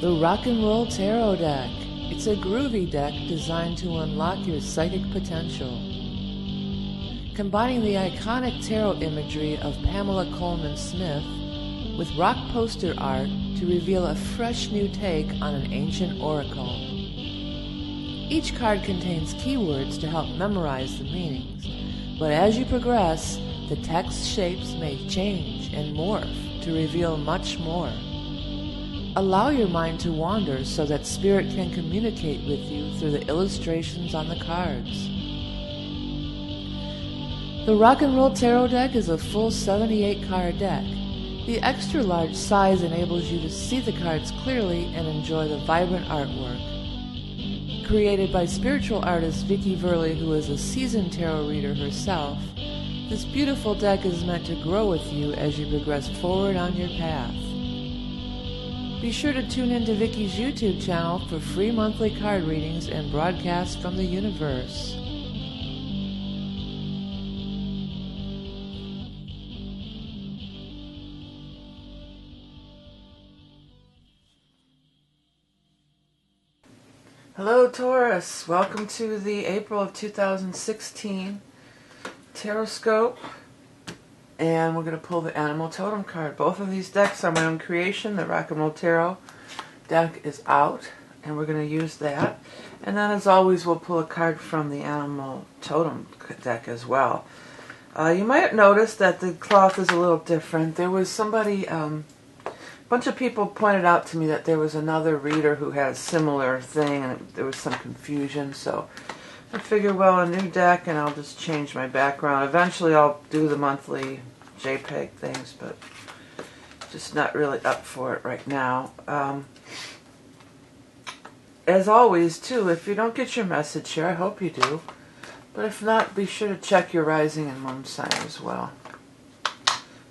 The Rock and Roll Tarot Deck. It's a groovy deck designed to unlock your psychic potential. Combining the iconic tarot imagery of Pamela Coleman Smith with rock poster art to reveal a fresh new take on an ancient oracle. Each card contains keywords to help memorize the meanings, but as you progress, the text shapes may change and morph to reveal much more. Allow your mind to wander so that Spirit can communicate with you through the illustrations on the cards. The Rock and Roll Tarot Deck is a full 78 card deck. The extra large size enables you to see the cards clearly and enjoy the vibrant artwork. Created by spiritual artist Vickie, who is a seasoned tarot reader herself, this beautiful deck is meant to grow with you as you progress forward on your path. Be sure to tune into Vickie's YouTube channel for free monthly card readings and broadcasts from the universe. Hello Taurus, welcome to the April of 2016 Taroscope. And we're going to pull the Animal Totem card. Both of these decks are my own creation. The Rock and Roll Tarot deck is out, and we're going to use that. And then, as always, we'll pull a card from the Animal Totem deck as well. You might have noticed that the cloth is a little different. There was somebody, a bunch of people pointed out to me that there was another reader who had a similar thing, and there was some confusion, so I figure, well, a new deck, and I'll just change my background. Eventually I'll do the monthly JPEG things, but just not really up for it right now. As always, too, if you don't get your message here, I hope you do. But if not, be sure to check your rising and moon sign as well.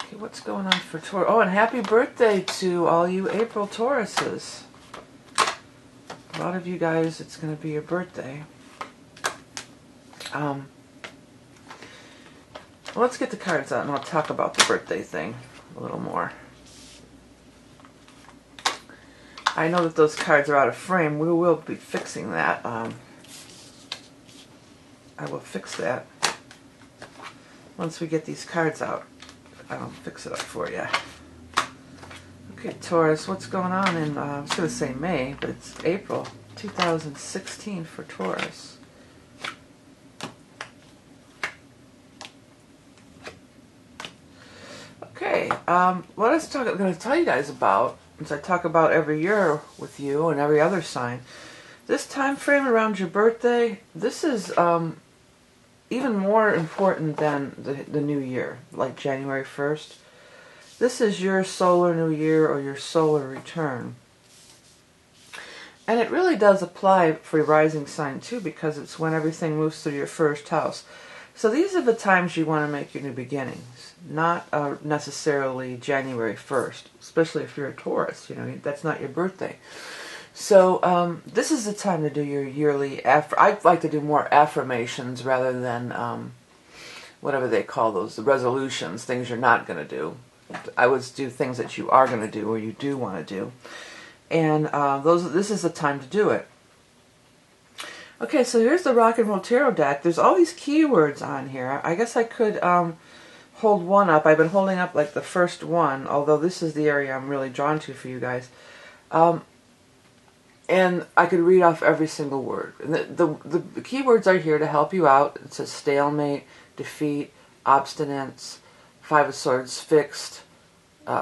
Okay, what's going on for Taurus? Oh, and happy birthday to all you April Tauruses. A lot of you guys, it's going to be your birthday. Let's get the cards out and I'll talk about the birthday thing a little more. I know that those cards are out of frame. We will be fixing that. I will fix that once we get these cards out. I'll fix it up for you. Okay, Taurus, what's going on in, I was going to say May, but it's April 2016 for Taurus. Okay, what I'm going to tell you guys about, as I talk about every year with you and every other sign, this time frame around your birthday, this is even more important than the new year, like January 1st. This is your solar new year or your solar return. And it really does apply for your rising sign too, because it's when everything moves through your first house. So these are the times you want to make your new beginnings, not necessarily January 1st, especially if you're a Taurus. You know, that's not your birthday. So this is the time to do your yearly, I'd like to do more affirmations rather than whatever they call those, the resolutions, things you're not going to do. I would do things that you are going to do or you do want to do. And this is the time to do it. Okay, so here's the Rock and Roll Tarot deck. There's all these keywords on here. I guess I could hold one up. I've been holding up like the first one, although this is the area I'm really drawn to for you guys. And I could read off every single word. And the keywords are here to help you out. It says stalemate, defeat, obstinance, Five of Swords, fixed,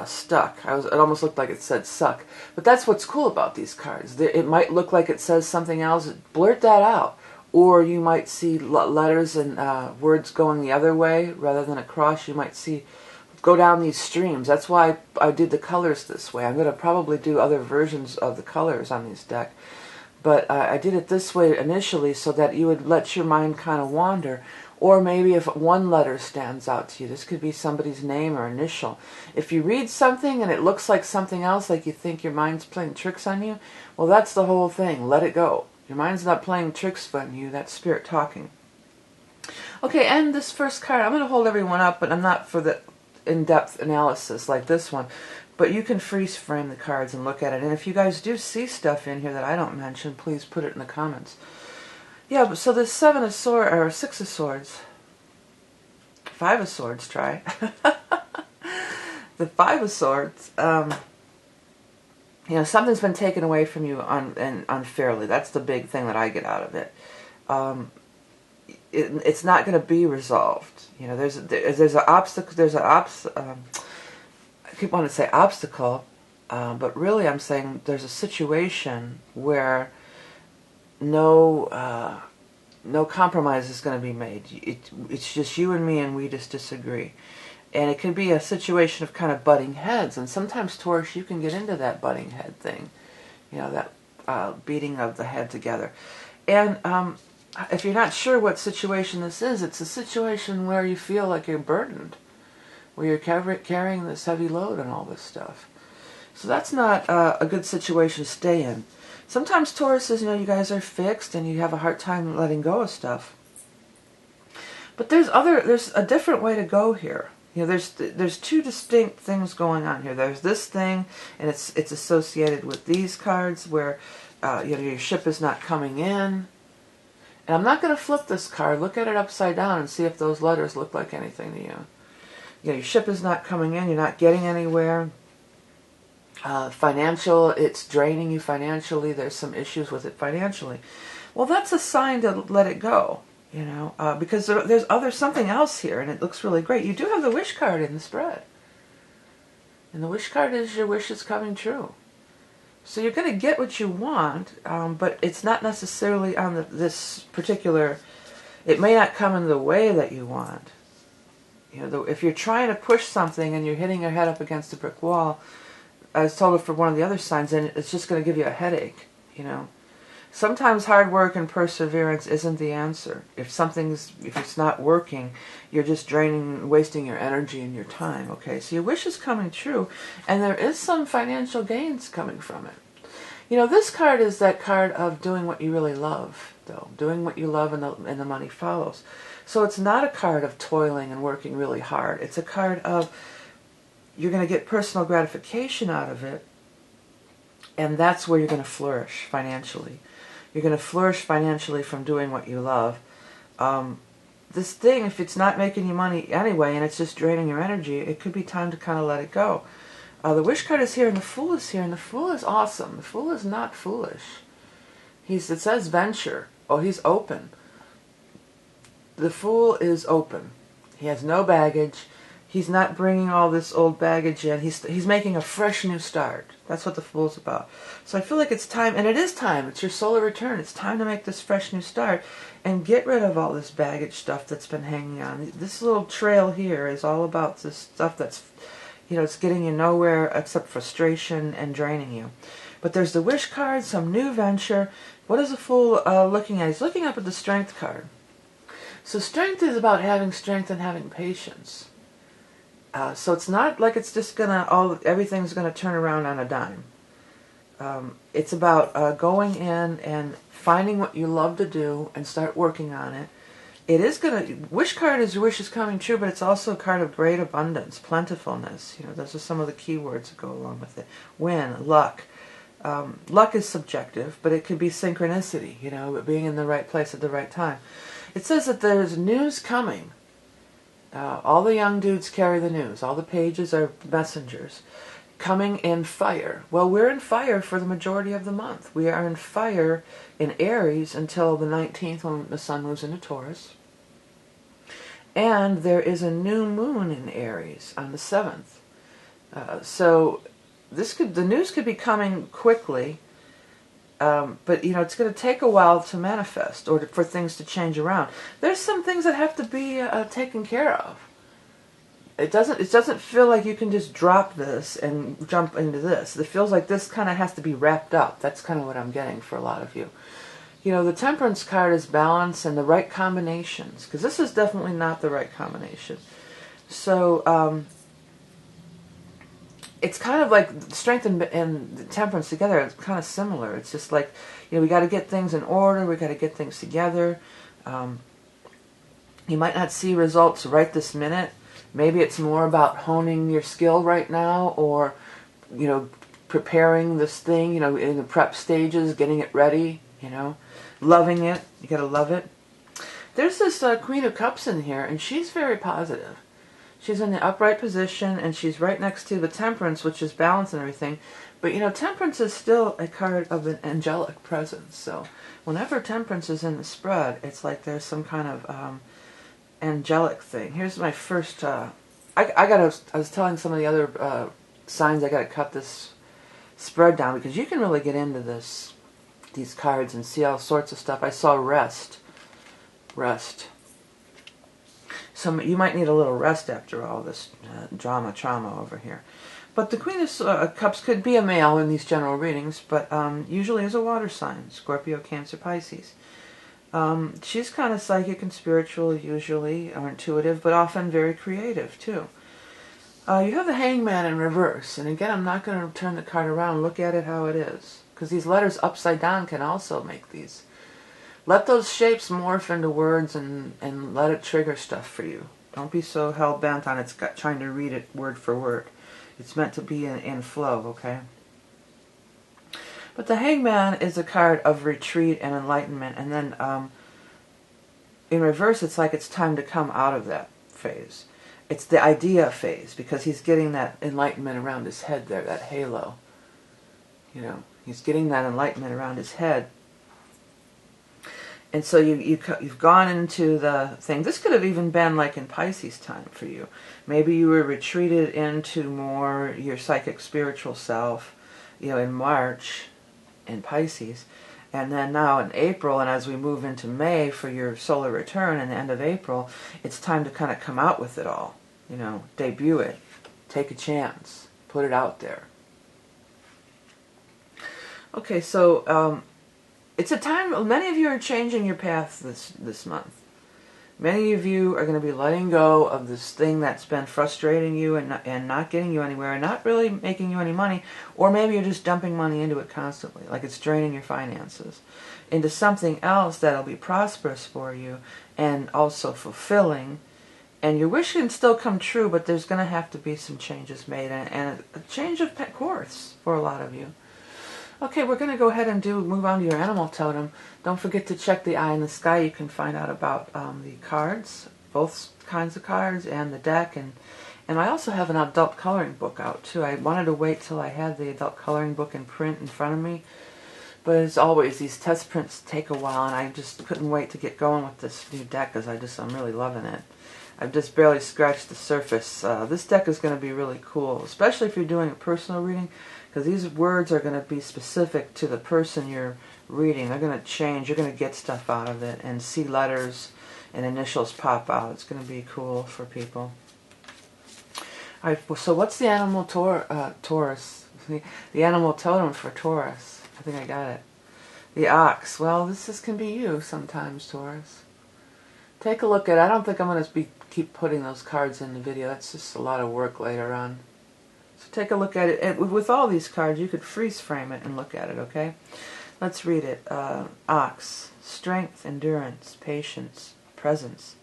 stuck. It almost looked like it said suck. But that's what's cool about these cards. It might look like it says something else. Blurt that out. Or you might see letters and words going the other way rather than across. You might see go down these streams. That's why I did the colors this way. I'm going to probably do other versions of the colors on this deck. But I did it this way initially so that you would let your mind kind of wander. Or maybe if one letter stands out to you, this could be somebody's name or initial. If you read something and it looks like something else, like you think your mind's playing tricks on you, well, that's the whole thing. Let it go. Your mind's not playing tricks on you. That's Spirit talking. Okay, and this first card, I'm going to hold everyone up, but I'm not for the in-depth analysis like this one. But you can freeze frame the cards and look at it. And if you guys do see stuff in here that I don't mention, please put it in the comments. Yeah, but so this 7 of Swords, or 6 of Swords, 5 of Swords, try. The 5 of Swords, you know, something's been taken away from you unfairly. That's the big thing that I get out of it. It's not going to be resolved. You know, there's an obstacle. I keep wanting to say obstacle, but really I'm saying there's a situation where no compromise is going to be made. It's just you and me, and we just disagree. And it can be a situation of kind of butting heads. And sometimes, Taurus, you can get into that butting head thing. You know, that beating of the head together. And if you're not sure what situation this is, it's a situation where you feel like you're burdened, where you're carrying this heavy load and all this stuff. So that's not a good situation to stay in. Sometimes Tauruses, you know, you guys are fixed and you have a hard time letting go of stuff. But there's a different way to go here. You know, there's two distinct things going on here. There's this thing, and it's associated with these cards where you know, your ship is not coming in. And I'm not going to flip this card. Look at it upside down and see if those letters look like anything to you. You know, your ship is not coming in. You're not getting anywhere. Financial, it's draining you financially. There's some issues with it financially. Well, that's a sign to let it go. You know, because there's something else here, and it looks really great. You do have the wish card in the spread. And the wish card is your wish is coming true. So you're going to get what you want, but it's not necessarily on this particular... It may not come in the way that you want. You know, if you're trying to push something and you're hitting your head up against a brick wall, I was told it for one of the other signs, and it's just going to give you a headache, you know. Sometimes hard work and perseverance isn't the answer. If it's not working, you're just wasting your energy and your time, okay? So your wish is coming true, and there is some financial gains coming from it. You know, this card is that card of doing what you really love, though. Doing what you love, and the money follows. So it's not a card of toiling and working really hard. It's a card of you're going to get personal gratification out of it, and that's where you're going to flourish financially. You're going to flourish financially from doing what you love. This thing, if it's not making you money anyway and it's just draining your energy, it could be time to kind of let it go. The wish card is here and the Fool is here, and the Fool is awesome. The Fool is not foolish. It says venture. Oh, he's open. The Fool is open. He has no baggage. He's not bringing all this old baggage in. He's making a fresh new start. That's what the Fool's about. So I feel like it's time, and it is time. It's your solar return. It's time to make this fresh new start and get rid of all this baggage stuff that's been hanging on. This little trail here is all about this stuff that's, you know, it's getting you nowhere except frustration and draining you. But there's the Wish card, some new venture. What is the Fool looking at? He's looking up at the Strength card. So strength is about having strength and having patience. So it's not like it's just everything's gonna turn around on a dime. It's about going in and finding what you love to do and start working on it. It is Wish card is your wish is coming true, but it's also a card of great abundance, plentifulness. You know, those are some of the key words that go along with it. Win, luck. Luck is subjective, but it could be synchronicity. You know, being in the right place at the right time. It says that there's news coming. All the young dudes carry the news. All the pages are messengers. Coming in fire. Well, we're in fire for the majority of the month. We are in fire in Aries until the 19th when the sun moves into Taurus. And there is a new moon in Aries on the 7th. So the news could be coming quickly. But, you know, it's going to take a while to manifest or for things to change around. There's some things that have to be taken care of. It doesn't feel like you can just drop this and jump into this. It feels like this kind of has to be wrapped up. That's kind of what I'm getting for a lot of you. You know, the Temperance card is balance and the right combinations, because this is definitely not the right combination. So, it's kind of like strength and temperance together. It's kind of similar. It's just like, you know, we got to get things in order. We got to get things together. You might not see results right this minute. Maybe it's more about honing your skill right now, or you know, preparing this thing, you know, in the prep stages, getting it ready, you know, loving it. You got to love it. There's this Queen of Cups in here, and she's very positive. She's in the upright position, and she's right next to the Temperance, which is balance and everything. But, you know, Temperance is still a card of an angelic presence. So whenever Temperance is in the spread, it's like there's some kind of angelic thing. Here's my first... I was telling some of the other signs I got to cut this spread down, because you can really get into these cards and see all sorts of stuff. I saw rest. So you might need a little rest after all this trauma over here. But the Queen of Cups could be a male in these general readings, but usually is a water sign, Scorpio, Cancer, Pisces. She's kind of psychic and spiritual usually, or intuitive, but often very creative too. You have the Hangman in reverse, and again, I'm not going to turn the card around. Look at it how it is, because these letters upside down can also make these. Let those shapes morph into words and let it trigger stuff for you. Don't be so hell-bent on trying to read it word for word. It's meant to be in flow, okay? But the Hangman is a card of retreat and enlightenment, and then in reverse, it's like it's time to come out of that phase. It's the idea phase, because he's getting that enlightenment around his head there, that halo. You know, he's getting that enlightenment around his head. And so you've gone into the thing. This could have even been like in Pisces time for you. Maybe you were retreated into more your psychic spiritual self, you know, in March in Pisces. And then now in April, and as we move into May for your solar return and the end of April, it's time to kind of come out with it all. You know, debut it. Take a chance. Put it out there. Okay, so... it's a time, many of you are changing your path this month. Many of you are going to be letting go of this thing that's been frustrating you and not getting you anywhere and not really making you any money, or maybe you're just dumping money into it constantly, like it's draining your finances, into something else that'll be prosperous for you and also fulfilling. And your wish can still come true, but there's going to have to be some changes made and a change of course for a lot of you. Okay, we're going to go ahead and move on to your animal totem. Don't forget to check the eye in the sky. You can find out about the cards, both kinds of cards, and the deck. And I also have an adult coloring book out, too. I wanted to wait till I had the adult coloring book in print in front of me. But as always, these test prints take a while, and I just couldn't wait to get going with this new deck, because I'm really loving it. I've just barely scratched the surface. This deck is going to be really cool, especially if you're doing a personal reading, because these words are going to be specific to the person you're reading. They're going to change. You're going to get stuff out of it and see letters and initials pop out. It's going to be cool for people. All right, so what's the animal Taurus? The animal totem for Taurus. I think I got it. The ox. Well, this can be you sometimes, Taurus. Take a look at it. I don't think I'm going to keep putting those cards in the video. That's just a lot of work later on. So take a look at it. And with all these cards, you could freeze frame it and look at it, okay? Let's read it. Ox. Strength, endurance, patience, presence.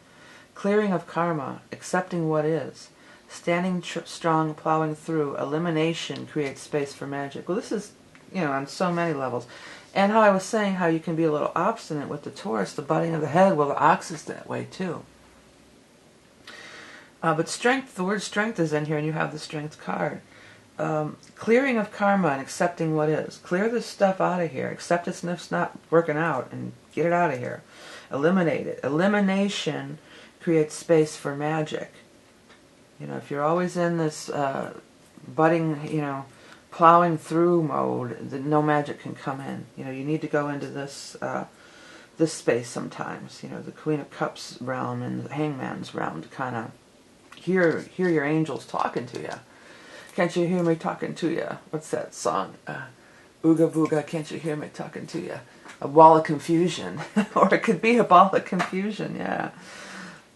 Clearing of karma, accepting what is. Standing strong, plowing through. Elimination creates space for magic. Well, this is, you know, on so many levels. And how I was saying how you can be a little obstinate with the Taurus, the butting of the head. Well, the ox is that way too. But strength, the word strength is in here, and you have the strength card. Clearing of karma and accepting what is. Clear this stuff out of here. Accept it's not working out and get it out of here. Eliminate it. Elimination creates space for magic. You know, if you're always in this butting, you know, plowing through mode, no magic can come in. You know, you need to go into this this space sometimes. You know, the Queen of Cups realm and the Hangman's realm to kind of hear your angels talking to you. Can't you hear me talking to you? What's that song? Ooga booga, can't you hear me talking to you? A ball of confusion. Or it could be a ball of confusion, yeah.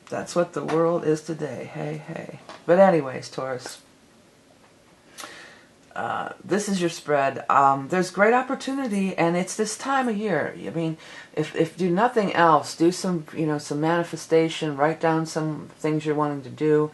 That's what the world is today. Hey, hey. But anyways, Taurus, this is your spread. There's great opportunity, and it's this time of year. I mean, if do nothing else, do some, you know, some manifestation. Write down some things you're wanting to do.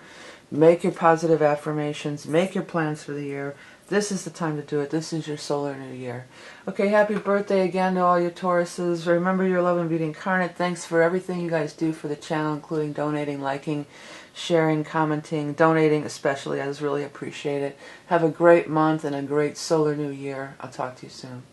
Make your positive affirmations. Make your plans for the year. This is the time to do it. This is your solar new year. Okay, happy birthday again to all you Tauruses. Remember your love and beauty incarnate. Thanks for everything you guys do for the channel, including donating, liking, sharing, commenting, donating especially. I just really appreciate it. Have a great month and a great solar new year. I'll talk to you soon.